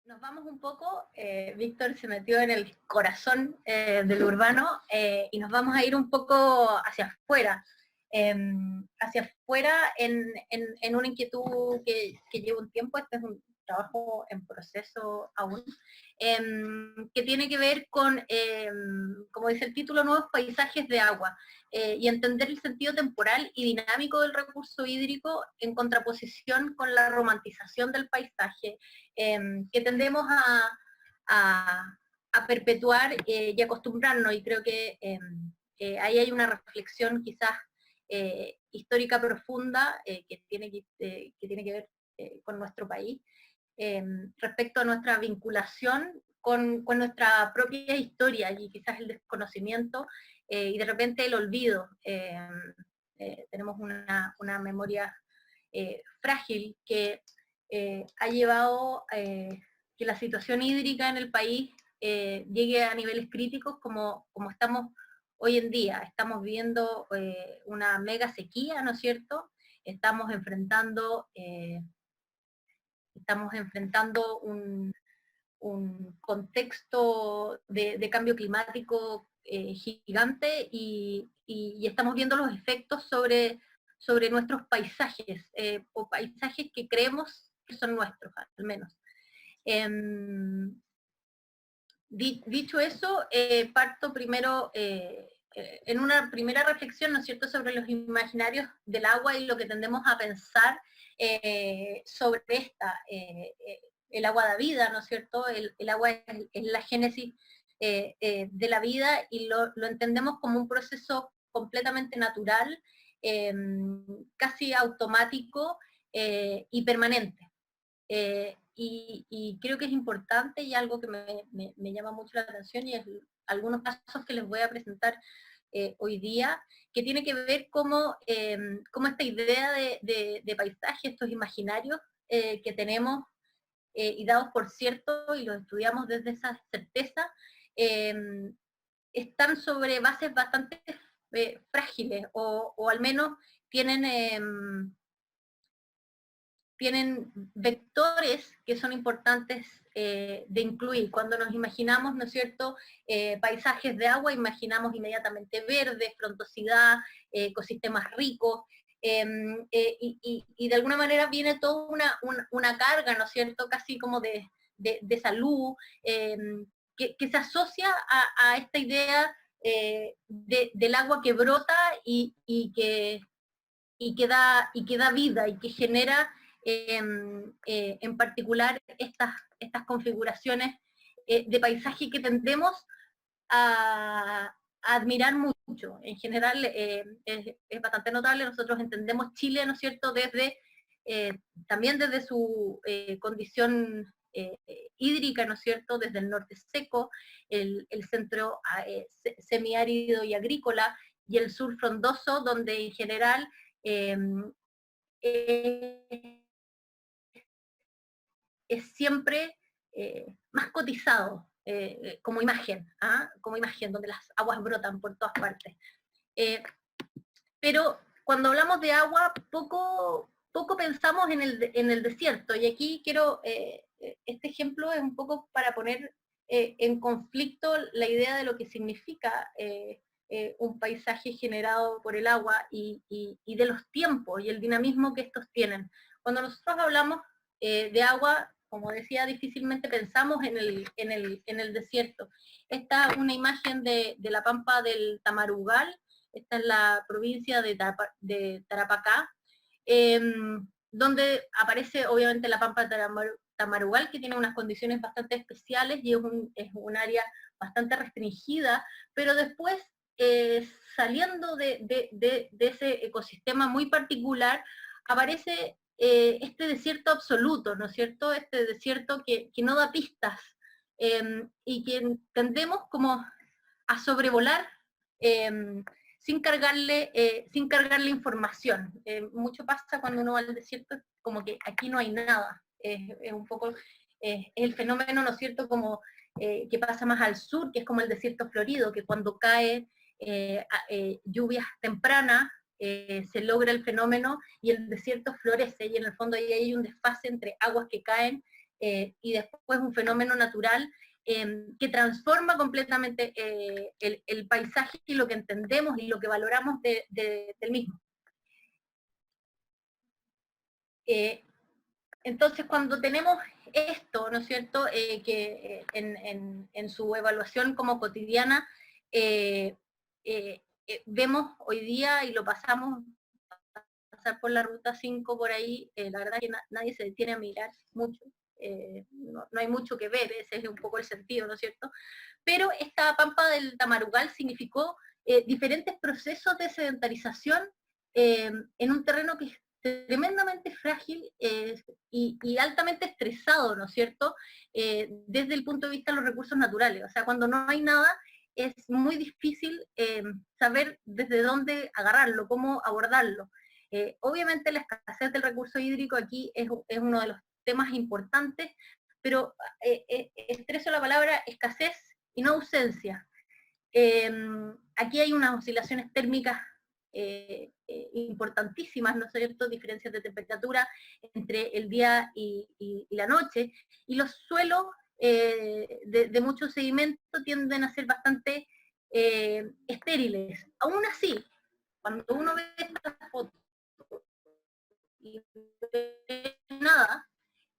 Nos vamos un poco, Víctor se metió en el corazón del urbano, y nos vamos a ir un poco hacia afuera en una inquietud que lleva un tiempo. Este es un trabajo en proceso aún, que tiene que ver con, como dice el título, nuevos paisajes de agua, y entender el sentido temporal y dinámico del recurso hídrico en contraposición con la romantización del paisaje, que tendemos a perpetuar y acostumbrarnos, y creo que ahí hay una reflexión quizás histórica profunda, que tiene que ver con nuestro país, respecto a nuestra vinculación con nuestra propia historia y quizás el desconocimiento, y de repente el olvido. Tenemos una memoria frágil que ha llevado que la situación hídrica en el país llegue a niveles críticos como estamos hoy en día. Estamos viendo una mega sequía, ¿no es cierto? Estamos enfrentando, un contexto de cambio climático gigante, y estamos viendo los efectos sobre nuestros paisajes, o paisajes que creemos que son nuestros, al menos. Dicho eso, parto primero en una primera reflexión, ¿no es cierto?, sobre los imaginarios del agua y lo que tendemos a pensar sobre el agua da vida, ¿no es cierto? El agua es la génesis de la vida, y lo entendemos como un proceso completamente natural, casi automático y permanente. Y creo que es importante, y algo que me llama mucho la atención, y es algunos casos que les voy a presentar hoy día, que tiene que ver cómo esta idea de paisaje, estos imaginarios que tenemos, y dados por cierto, y los estudiamos desde esa certeza, eh, están sobre bases bastante frágiles, o al menos tienen tienen vectores que son importantes de incluir. Cuando nos imaginamos, ¿no es cierto?, paisajes de agua, imaginamos inmediatamente verde, frondosidad, ecosistemas ricos, y de alguna manera viene toda una carga, ¿no es cierto?, casi como de salud, que se asocia a esta idea del agua que brota y que da vida, y que genera en particular estas configuraciones de paisaje que tendemos a admirar mucho. En general es bastante notable. Nosotros entendemos Chile, ¿no es cierto?, también desde su condición hídrica, ¿no es cierto?, desde el norte seco, el centro semiárido y agrícola, y el sur frondoso, donde en general eh, es siempre más cotizado como imagen, como imagen, donde las aguas brotan por todas partes. Pero cuando hablamos de agua, poco pensamos en el desierto, y aquí quiero, este ejemplo es un poco para poner en conflicto la idea de lo que significa un paisaje generado por el agua, y de los tiempos y el dinamismo que estos tienen. Cuando nosotros hablamos de agua, como decía, difícilmente pensamos en el desierto. Esta es una imagen de la pampa del Tamarugal. Esta es la provincia de Tarapacá, donde aparece obviamente la pampa de Tamarugal, que tiene unas condiciones bastante especiales, y es un área bastante restringida, pero después, saliendo de ese ecosistema muy particular, aparece este desierto absoluto, ¿no es cierto?, este desierto que no da pistas, y que tendemos como a sobrevolar sin cargarle información. Mucho pasa cuando uno va al desierto, como que aquí no hay nada. Es un poco el fenómeno, ¿no es cierto?, como que pasa más al sur, que es como el desierto florido, que cuando cae lluvias tempranas, se logra el fenómeno y el desierto florece, y en el fondo ahí hay un desfase entre aguas que caen y después un fenómeno natural que transforma completamente el paisaje y lo que entendemos y lo que valoramos del mismo. Entonces, cuando tenemos esto, ¿no es cierto?, que en su evaluación como cotidiana, vemos hoy día, y lo pasamos pasar por la ruta 5 por ahí, la verdad que nadie se detiene a mirar mucho, no hay mucho que ver, ese es un poco el sentido, ¿no es cierto? Pero esta pampa del Tamarugal significó diferentes procesos de sedentarización en un terreno que es tremendamente frágil y altamente estresado, ¿no es cierto?, desde el punto de vista de los recursos naturales. O sea, cuando no hay nada, es muy difícil saber desde dónde agarrarlo, cómo abordarlo. Obviamente la escasez del recurso hídrico aquí es uno de los temas importantes, pero estreso la palabra escasez y no ausencia. Aquí hay unas oscilaciones térmicas importantísimas, ¿no es cierto?, diferencias de temperatura entre el día y la noche, y los suelos de mucho sedimento tienden a ser bastante estériles. Aún así, cuando uno ve estas fotos y ve nada,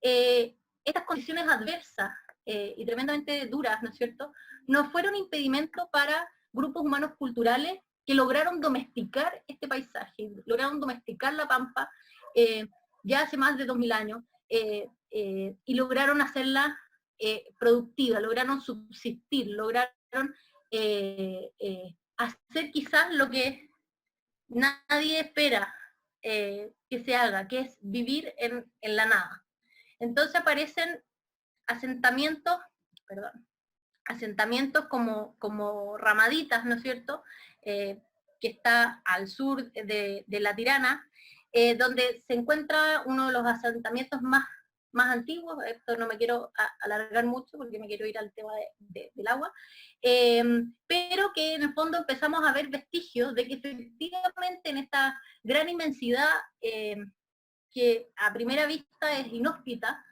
estas condiciones adversas y tremendamente duras, ¿no es cierto?, no fueron impedimento para grupos humanos culturales que lograron domesticar este paisaje, lograron domesticar la pampa ya hace más de 2000 años, y lograron hacerla productiva, lograron subsistir, lograron hacer quizás lo que nadie espera que se haga, que es vivir en la nada. Entonces aparecen asentamientos, perdón, asentamientos como Ramaditas, ¿no es cierto?, que está al sur de La Tirana, donde se encuentra uno de los asentamientos más antiguos. Esto no me quiero alargar mucho porque me quiero ir al tema del agua, pero que en el fondo empezamos a ver vestigios de que efectivamente en esta gran inmensidad que a primera vista es inhóspita,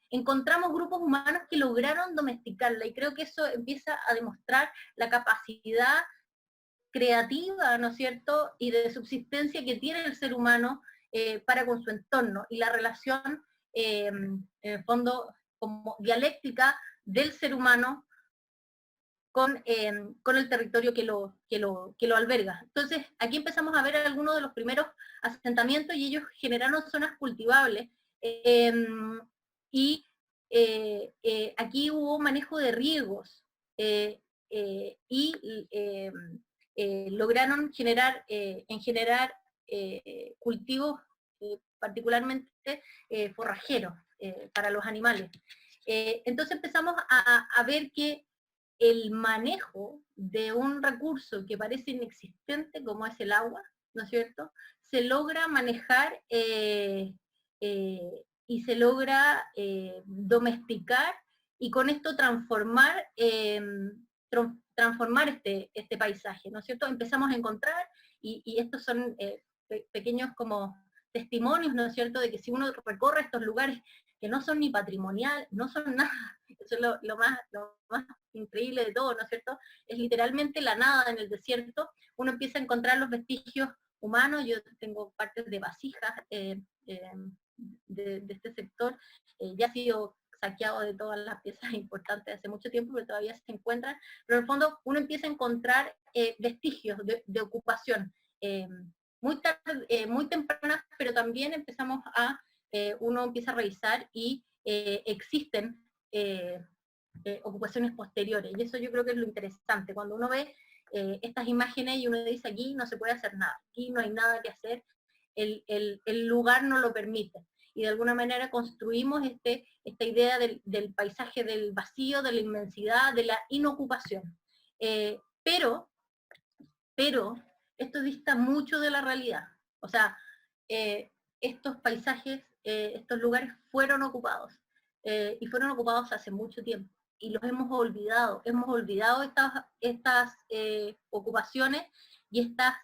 encontramos grupos humanos que lograron domesticarla, y creo que eso empieza a demostrar la capacidad creativa, ¿no es cierto?, y de subsistencia que tiene el ser humano para con su entorno, y la relación, en el fondo, como dialéctica del ser humano con el territorio que lo alberga. Entonces, aquí empezamos a ver algunos de los primeros asentamientos, y ellos generaron zonas cultivables, y aquí hubo manejo de riegos, y lograron generar cultivos particularmente forrajeros para los animales. Entonces empezamos a ver que el manejo de un recurso que parece inexistente como es el agua, ¿no es cierto?, se logra manejar y se logra domesticar, y con esto transformar este paisaje, ¿no es cierto? Empezamos a encontrar, y estos son pequeños como testimonios, ¿no es cierto?, de que si uno recorre estos lugares que no son ni patrimonial, no son nada, eso es lo más increíble de todo, ¿no es cierto?, es literalmente la nada en el desierto. Uno empieza a encontrar los vestigios humanos. Yo tengo partes de vasijas de este sector, ya ha sido saqueado de todas las piezas importantes hace mucho tiempo, pero todavía se encuentran, pero en el fondo uno empieza a encontrar vestigios de ocupación, muy tempranas, pero también empezamos uno empieza a revisar y existen ocupaciones posteriores, y eso yo creo que es lo interesante, cuando uno ve estas imágenes y uno dice aquí no se puede hacer nada, aquí no hay nada que hacer, el lugar no lo permite, y de alguna manera construimos esta idea del paisaje del vacío, de la inmensidad, de la inocupación. Pero esto dista mucho de la realidad. O sea, estos paisajes, estos lugares fueron ocupados, y fueron ocupados hace mucho tiempo, y los hemos olvidado estas ocupaciones y estas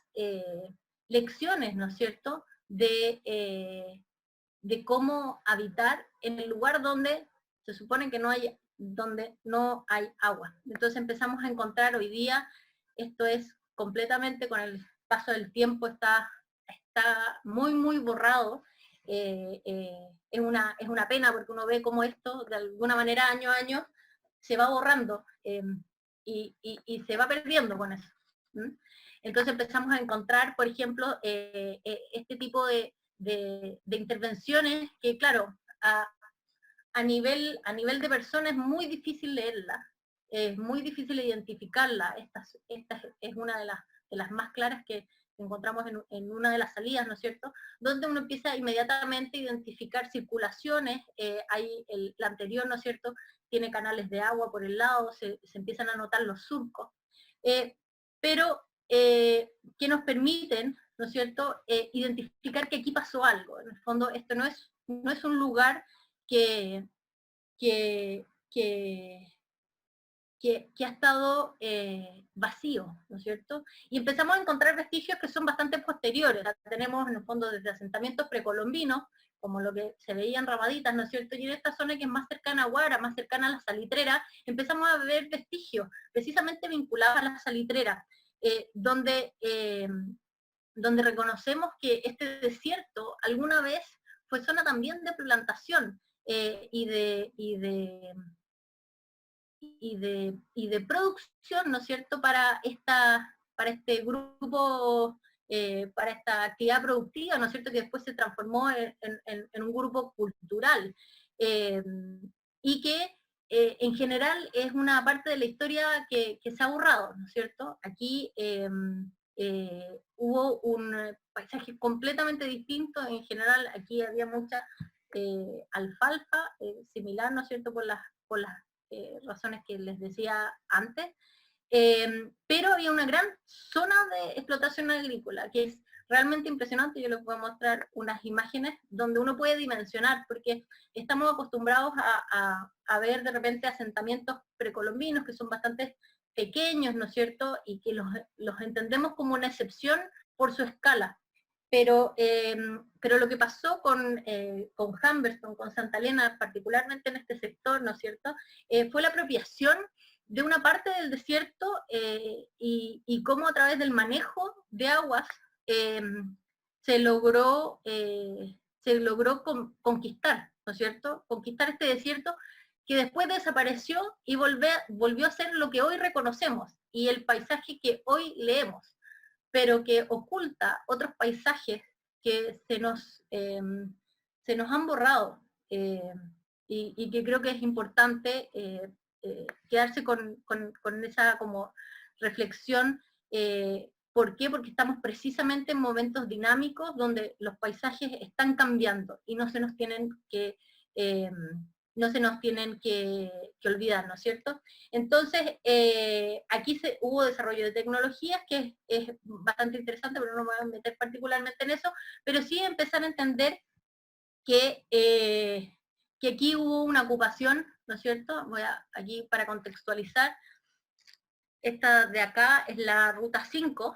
lecciones, ¿no es cierto?, de de cómo habitar en el lugar donde se supone que donde no hay agua. Entonces empezamos a encontrar hoy día, esto es completamente con el paso del tiempo, está muy, muy borrado. Es una pena porque uno ve cómo esto, de alguna manera, año a año, se va borrando y se va perdiendo con eso. Entonces empezamos a encontrar, por ejemplo, este tipo de intervenciones que, claro, a nivel de persona es muy difícil leerla, es muy difícil identificarla. Esta es una de las más claras que encontramos en una de las salidas, ¿no es cierto?, donde uno empieza inmediatamente a identificar circulaciones, la anterior, ¿no es cierto?, tiene canales de agua por el lado, se empiezan a notar los surcos, pero que nos permiten, ¿no es cierto?, identificar que aquí pasó algo. En el fondo, esto no es un lugar que, que, que, que ha estado vacío, ¿no es cierto? Y empezamos a encontrar vestigios que son bastante posteriores. La tenemos en el fondo desde asentamientos precolombinos, como lo que se veía en Ramaditas, ¿no es cierto? Y en esta zona que es más cercana a Guara, más cercana a la salitrera, empezamos a ver vestigios precisamente vinculados a la salitrera, donde reconocemos que este desierto alguna vez fue zona también de plantación y de producción, ¿no es cierto?, para este grupo, para esta actividad productiva, ¿no es cierto?, que después se transformó en un grupo cultural, eh, y que en general es una parte de la historia que se ha borrado, ¿no es cierto? Aquí hubo un paisaje completamente distinto. En general aquí había mucha alfalfa, similar, ¿no es cierto?, por las razones que les decía antes, pero había una gran zona de explotación agrícola, que es realmente impresionante. Yo les voy a mostrar unas imágenes donde uno puede dimensionar, porque estamos acostumbrados a ver de repente asentamientos precolombinos que son bastante pequeños, ¿no es cierto?, y que los entendemos como una excepción por su escala. Pero lo que pasó con Humberston, con Santa Elena, particularmente en este sector, ¿no es cierto?, fue la apropiación de una parte del desierto y cómo a través del manejo de aguas eh, se logró, conquistar, ¿no es cierto?, conquistar este desierto que después desapareció y volvió a ser lo que hoy reconocemos y el paisaje que hoy leemos, pero que oculta otros paisajes que se nos han borrado, y que creo que es importante quedarse con esa como reflexión. ¿Por qué? Porque estamos precisamente en momentos dinámicos donde los paisajes están cambiando y no se nos tienen que olvidar, ¿no es cierto? Entonces, aquí hubo desarrollo de tecnologías que es bastante interesante, pero no me voy a meter particularmente en eso, pero sí empezar a entender que aquí hubo una ocupación, ¿no es cierto? Aquí para contextualizar, esta de acá es la ruta 5,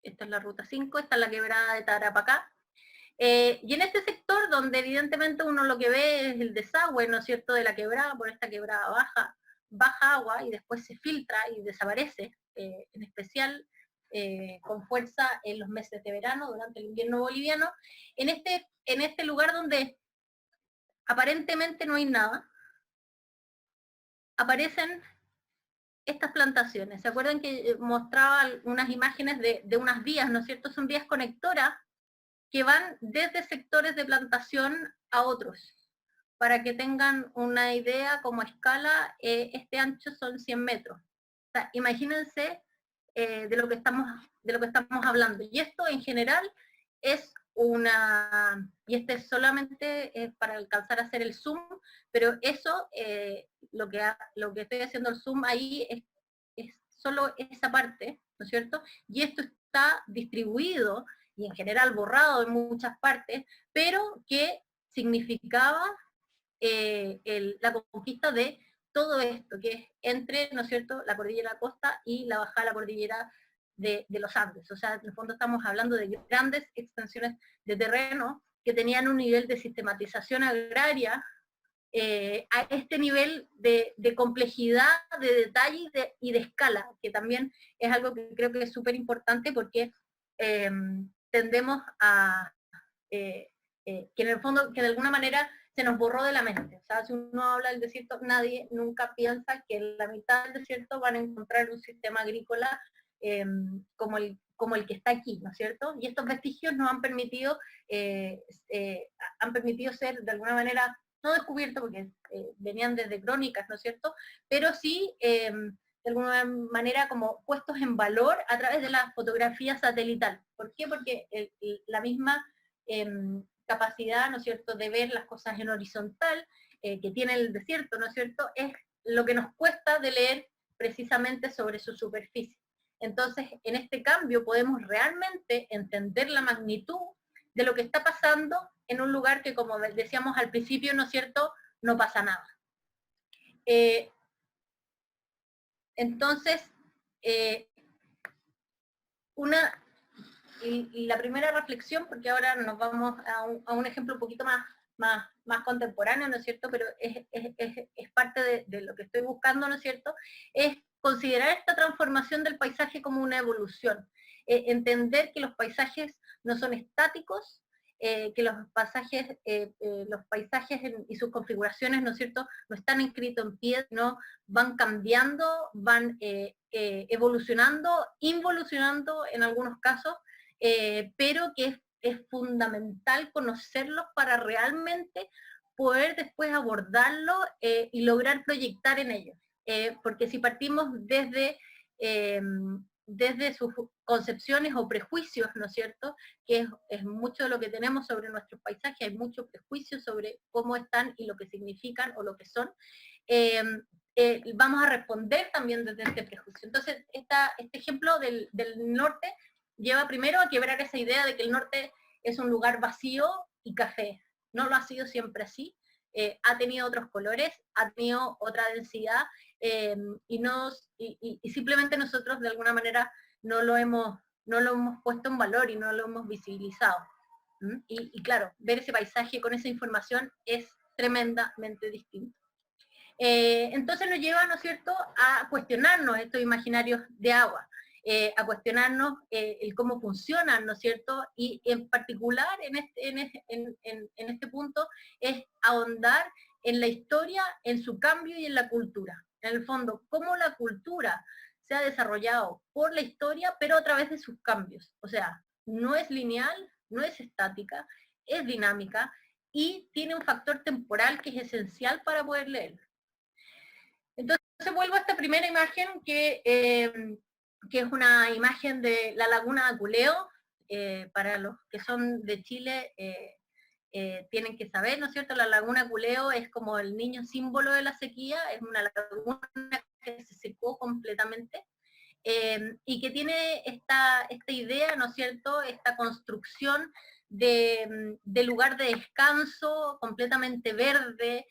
esta es la ruta 5, esta es la quebrada de Tarapacá, y en este sector, donde evidentemente uno lo que ve es el desagüe, ¿no es cierto?, de la quebrada. Por esta quebrada baja agua y después se filtra y desaparece, en especial con fuerza en los meses de verano, durante el invierno boliviano, en este lugar donde aparentemente no hay nada, aparecen estas plantaciones. ¿Se acuerdan que mostraba unas imágenes de unas vías, ¿no es cierto? Son vías conectoras que van desde sectores de plantación a otros. Para que tengan una idea como escala, este ancho son 100 metros. O sea, imagínense de lo que estamos hablando. Y esto en general es y este es solamente para alcanzar a hacer el zoom, pero eso, lo que estoy haciendo el zoom ahí es solo esa parte, ¿no es cierto? Y esto está distribuido y en general borrado en muchas partes, pero que significaba la conquista de todo esto, que es entre, ¿no es cierto?, la cordillera de la costa y la bajada de la cordillera de los Andes. O sea, en el fondo estamos hablando de grandes extensiones de terreno que tenían un nivel de sistematización agraria, a este nivel de complejidad, de detalle y de escala, que también es algo que creo que es súper importante porque tendemos a, que en el fondo, que de alguna manera se nos borró de la mente. O sea, si uno habla del desierto, nadie nunca piensa que en la mitad del desierto van a encontrar un sistema agrícola como el que está aquí, ¿no es cierto? Y estos vestigios nos han permitido ser de alguna manera, no descubiertos porque venían desde crónicas, ¿no es cierto? Pero sí, de alguna manera, como puestos en valor a través de la fotografía satelital. ¿Por qué? Porque la misma capacidad, ¿no es cierto?, de ver las cosas en horizontal, que tiene el desierto, ¿no es cierto?, es lo que nos cuesta de leer precisamente sobre su superficie. Entonces, en este cambio podemos realmente entender la magnitud de lo que está pasando en un lugar que, como decíamos al principio, ¿no es cierto?, no pasa nada. Entonces, y la primera reflexión, porque ahora nos vamos a un ejemplo un poquito más contemporáneo, ¿no es cierto?, pero es parte de lo que estoy buscando, ¿no es cierto?, es considerar esta transformación del paisaje como una evolución, entender que los paisajes no son estáticos, que los paisajes y sus configuraciones, ¿no es cierto?, no están escritos en piedra, no van cambiando, van evolucionando, involucionando en algunos casos, pero que es fundamental conocerlos para realmente poder después abordarlo y lograr proyectar en ellos. Porque si partimos desde sus concepciones o prejuicios, ¿no es cierto?, que es mucho de lo que tenemos sobre nuestros paisajes, hay muchos prejuicios sobre cómo están y lo que significan o lo que son, vamos a responder también desde este prejuicio. Entonces, este ejemplo del norte lleva primero a quebrar esa idea de que el norte es un lugar vacío y café. No lo ha sido siempre así. Ha tenido otros colores, ha tenido otra densidad, y simplemente nosotros de alguna manera no lo hemos puesto en valor y no lo hemos visibilizado. Y claro, ver ese paisaje con esa información es tremendamente distinto. Entonces nos lleva, ¿no es cierto?, a cuestionarnos estos imaginarios de agua, a cuestionarnos el cómo funcionan, ¿no es cierto?, y en particular en este punto es ahondar en la historia, en su cambio y en la cultura. En el fondo, cómo la cultura se ha desarrollado por la historia, pero a través de sus cambios. O sea, no es lineal, no es estática, es dinámica y tiene un factor temporal que es esencial para poder leerlo. Entonces vuelvo a esta primera imagen que es una imagen de la laguna de Aculeo. Para los que son de Chile tienen que saber, ¿no es cierto?, la laguna de Aculeo es como el niño símbolo de la sequía, es una laguna que se secó completamente, y que tiene esta idea, ¿no es cierto?, esta construcción de lugar de descanso completamente verde,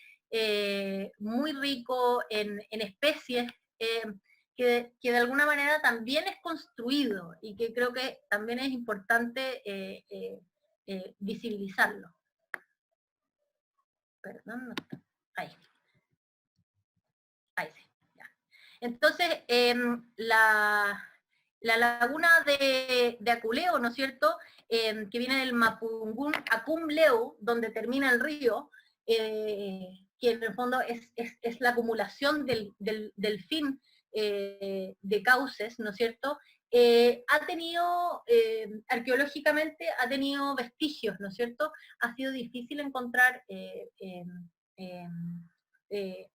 muy rico en especies, que de alguna manera también es construido y que creo que también es importante visibilizarlo. Perdón, no está. Ahí. Ahí sí, ya. Entonces, la laguna de Aculeo, ¿no es cierto?, que viene del Mapungún Acumleu, donde termina el río, que en el fondo es la acumulación del fin de cauces, ¿no es cierto?, ha tenido, arqueológicamente, ha tenido vestigios, ¿no es cierto?, ha sido difícil encontrar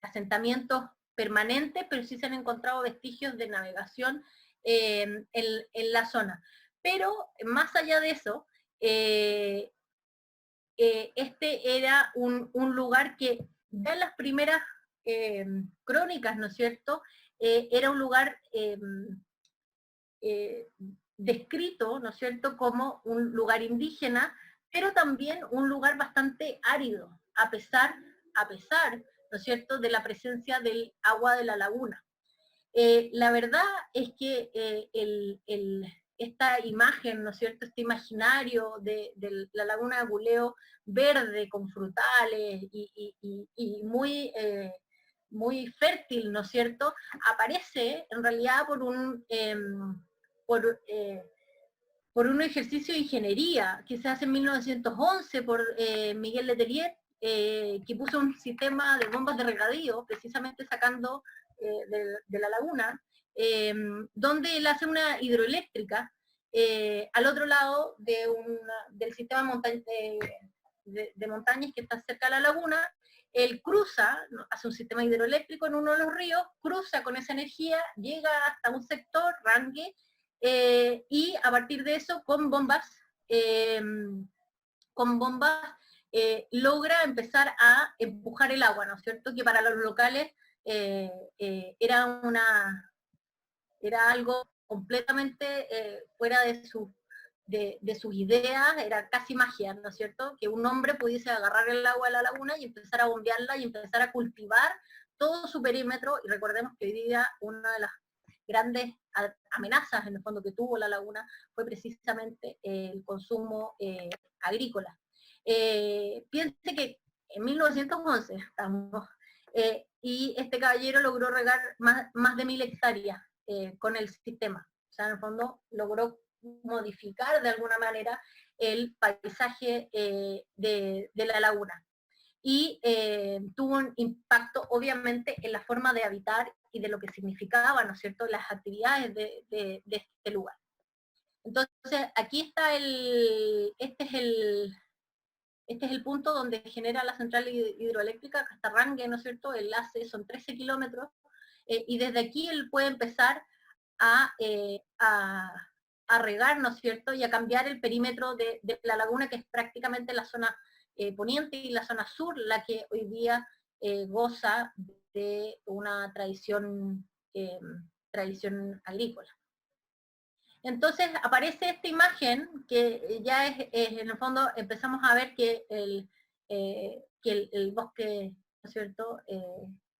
asentamientos permanentes, pero sí se han encontrado vestigios de navegación en la zona. Pero, más allá de eso, este era un lugar que, ya en las primeras crónicas, ¿no es cierto?, era un lugar descrito, ¿no es cierto?, como un lugar indígena, pero también un lugar bastante árido, a pesar, ¿no es cierto?, de la presencia del agua de la laguna. La verdad es que esta imagen, ¿no es cierto?, este imaginario de la laguna de Culeo verde, con frutales y muy, muy fértil, ¿no es cierto?, aparece en realidad por, eh, por un ejercicio de ingeniería que se hace en 1911 por Miguel Letelier, que puso un sistema de bombas de regadío, precisamente sacando de la laguna, donde él hace una hidroeléctrica al otro lado del sistema de montañas que está cerca de la laguna. Él cruza, hace un sistema hidroeléctrico en uno de los ríos, cruza con esa energía, llega hasta un sector, Rangue, y a partir de eso, eh, con bombas logra empezar a empujar el agua, ¿no es cierto? Que para los locales era algo completamente fuera de sus ideas, era casi magia, ¿no es cierto? Que un hombre pudiese agarrar el agua de la laguna y empezar a bombearla y empezar a cultivar todo su perímetro, y recordemos que hoy día una de las grandes amenazas en el fondo que tuvo la laguna fue precisamente el consumo agrícola. Piense que en 1911 estamos, y este caballero logró regar más de 1000 hectáreas con el sistema. O sea, en el fondo logró modificar de alguna manera el paisaje de la laguna. Y tuvo un impacto obviamente en la forma de habitar y de lo que significaba, ¿no es cierto?, las actividades de este lugar. Entonces, aquí está este es el punto donde genera la central hidroeléctrica Castarrangue, ¿no es cierto?, el enlace son 13 kilómetros, y desde aquí él puede empezar a, a regar, ¿no es cierto?, y a cambiar el perímetro de la laguna, que es prácticamente la zona poniente y la zona sur, la que hoy día goza de una tradición agrícola. Entonces aparece esta imagen que ya en el fondo empezamos a ver que el bosque, ¿no es cierto?,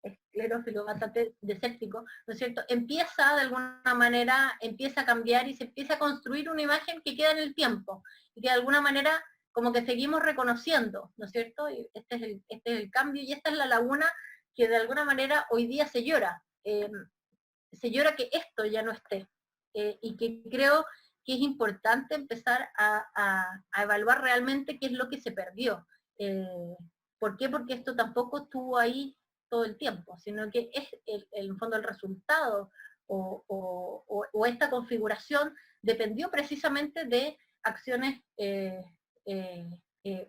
esclerófilo, bastante desértico, ¿no es cierto?, empieza de alguna manera, empieza a cambiar y se empieza a construir una imagen que queda en el tiempo, y que de alguna manera como que seguimos reconociendo, ¿no es cierto?, y este es el cambio, y esta es la laguna que de alguna manera hoy día se llora que esto ya no esté, y que creo que es importante empezar a evaluar realmente qué es lo que se perdió. ¿Por qué? Porque esto tampoco estuvo ahí todo el tiempo, sino que es en el fondo el resultado o esta configuración dependió precisamente de acciones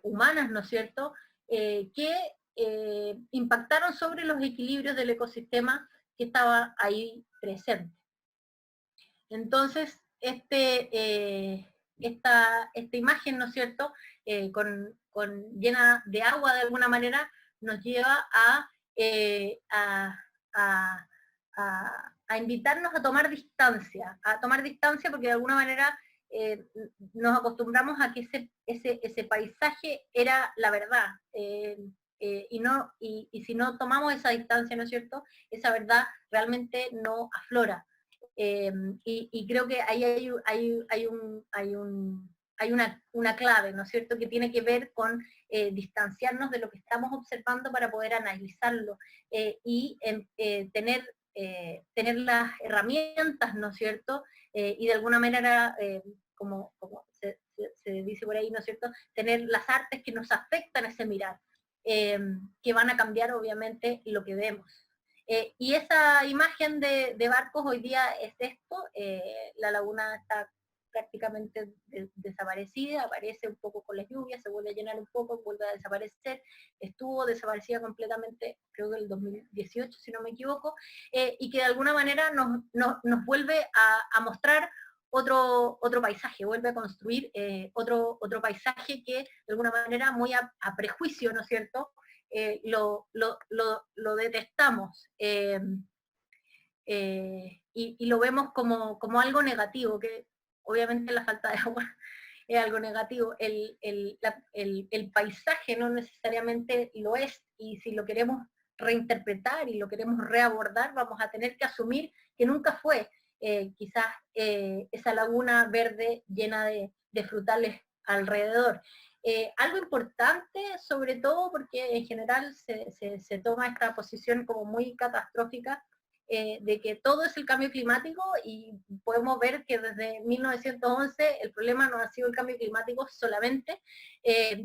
humanas, ¿no es cierto?, que impactaron sobre los equilibrios del ecosistema que estaba ahí presente. Entonces, esta imagen, ¿no es cierto?, llena de agua de alguna manera, nos lleva a invitarnos a tomar distancia porque de alguna manera nos acostumbramos a que ese paisaje era la verdad, y si no tomamos esa distancia, ¿no es cierto?, esa verdad realmente no aflora. Y creo que ahí hay una clave, ¿no es cierto?, que tiene que ver con distanciarnos de lo que estamos observando para poder analizarlo y tener las herramientas, ¿no es cierto?, y de alguna manera, como se dice por ahí, ¿no es cierto?, tener las artes que nos afectan ese mirar, que van a cambiar obviamente lo que vemos. Y esa imagen de barcos hoy día es esto, la laguna está prácticamente desaparecida, aparece un poco con las lluvias, se vuelve a llenar un poco, vuelve a desaparecer, estuvo desaparecida completamente, creo que el 2018, si no me equivoco, y que de alguna manera nos vuelve a mostrar otro paisaje, vuelve a construir otro paisaje que de alguna manera muy a prejuicio, ¿no es cierto?, lo detestamos y lo vemos como algo negativo, que obviamente la falta de agua es algo negativo. El paisaje no necesariamente lo es, y si lo queremos reinterpretar y lo queremos reabordar, vamos a tener que asumir que nunca fue, quizás esa laguna verde llena de frutales alrededor. Algo importante, sobre todo porque en general se toma esta posición como muy catastrófica, de que todo es el cambio climático, y podemos ver que desde 1911 el problema no ha sido el cambio climático solamente,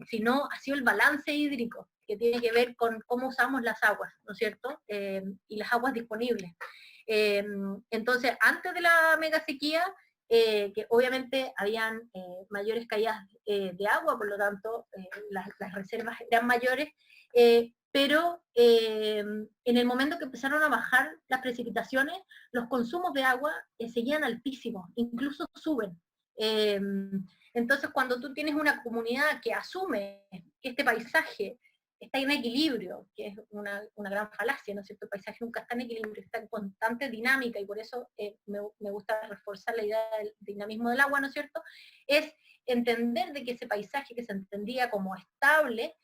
sino ha sido el balance hídrico, que tiene que ver con cómo usamos las aguas, ¿no es cierto? Y las aguas disponibles. Entonces, antes de la mega sequía, que obviamente habían mayores caídas de agua, por lo tanto las reservas eran mayores, pero en el momento que empezaron a bajar las precipitaciones, los consumos de agua seguían altísimos, incluso suben. Entonces, cuando tú tienes una comunidad que asume que este paisaje está en equilibrio, que es una gran falacia, ¿no es cierto? El paisaje nunca está en equilibrio, está en constante dinámica, y por eso me gusta reforzar la idea del dinamismo del agua, ¿no es cierto? Es entender de que ese paisaje que se entendía como estable,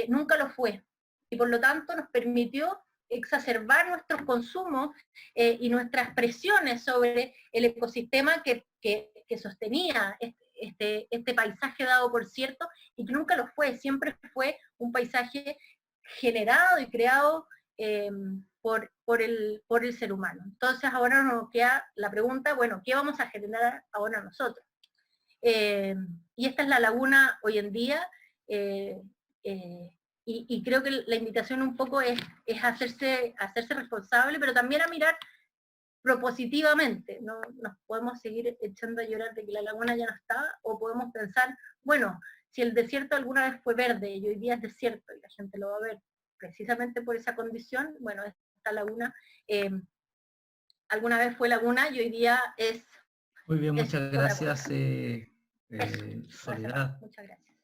nunca lo fue, y por lo tanto nos permitió exacerbar nuestros consumos y nuestras presiones sobre el ecosistema que sostenía este paisaje dado por cierto, y que nunca lo fue, siempre fue un paisaje generado y creado por el ser humano. Entonces ahora nos queda la pregunta, bueno, ¿qué vamos a generar ahora nosotros? Y esta es la laguna hoy en día, y creo que la invitación un poco es hacerse responsable, pero también a mirar propositivamente. No nos podemos seguir echando a llorar de que la laguna ya no está, o podemos pensar, bueno, si el desierto alguna vez fue verde y hoy día es desierto y la gente lo va a ver precisamente por esa condición, bueno, esta laguna alguna vez fue laguna y hoy día es... Muy bien, muchas otra gracias, cosa. Soledad. Muchas gracias.